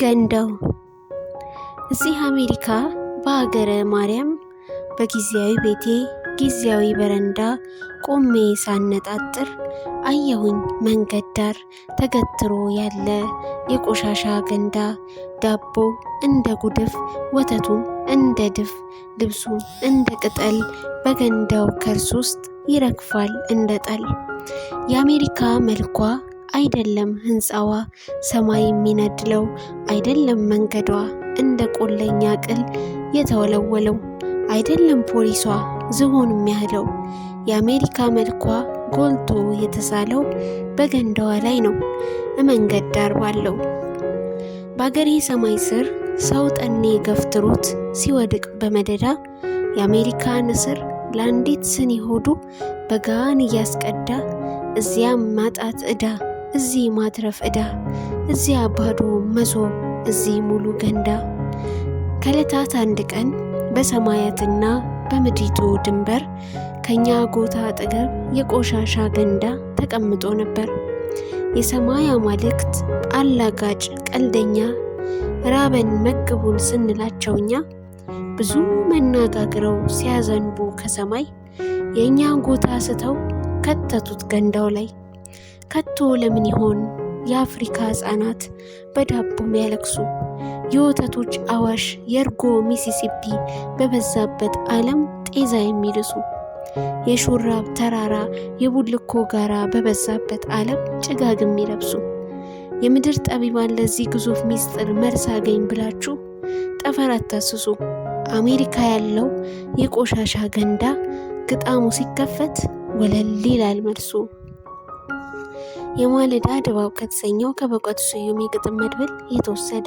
ገንዳው እዚህ አሜሪካ በሀገረ ማርያም በጊዜያዊ ቤቴ ጊዜያዊ በረንዳ ቆሜ ሳነጣጥር አየሁኝ መንገድ ዳር ተገትሮ ያለ የቆሻሻ ገንዳ። ዳቦ እንደ ጉድፍ፣ ወተቱም እንደ ድፍ፣ ልብሱም እንደ ቅጠል በገንዳው ከርስ ውስጥ ይረግፋል እንደ ጠል። የአሜሪካ መልኳ አይደለም ህንፃዋ፣ ሰማይ የሚነድለው አይደለም መንገዷ፣ እንደ ቆለኛ ቅል የተወለወለው አይደለም ፖሊሷ ዝሆን የሚያህለው። የአሜሪካ መልኳ ጎልቶ የተሳለው በገንዳዋ ላይ ነው መንገድ ዳር ባለው። በአገሬ ሰማይ ስር ሰው ጠኔ ገፍትሮት ሲወድቅ በመደዳ፣ የአሜሪካ ንስር ለአንዲት ስኒ ሆዱ በጋን እያስቀዳ። እዚያም ማጣት ዕዳ፣ እዚህ ማትረፍ ዕዳ፣ እዚያ ባዶ መሶብ፣ እዚህ ሙሉ ገንዳ። ከዕለታት አንድ ቀን በሰማያትና በምድሪቱ ድንበር ከኛ ጎታ አጠገብ የቆሻሻ ገንዳ ተቀምጦ ነበር። የሰማይ አማልክት አላጋጭ ቀልደኛ፣ ራበን መግቡን ስንላቸው እኛ ብዙ መናጋግረው ሲያዘንቡ ከሰማይ የእኛን ጎታ ስተው ከተቱት ገንዳው ላይ። ከቶ ለምን ይሆን የአፍሪካ ሕፃናት በዳቦም ያለቅሱ? የወተቶች አዋሽ የእርጎ ሚሲሲፒ በበዛበት ዓለም ጤዛ የሚልሱ? የሹራብ ተራራ የቡልኮ ጋራ በበዛበት ዓለም ጭጋግ የሚለብሱ? የምድር ጠቢባን ለዚህ ግዙፍ ሚስጥር መልስ አገኝ ብላችሁ ጠፈር አታስሱ። አሜሪካ ያለው የቆሻሻ ገንዳ ግጣሙ ሲከፈት ወለል ይላል መልሱ። የማለዳ ድባብ ከተሰኘው ከበእውቀቱ ስዩም የግጥም መድብል የተወሰደ።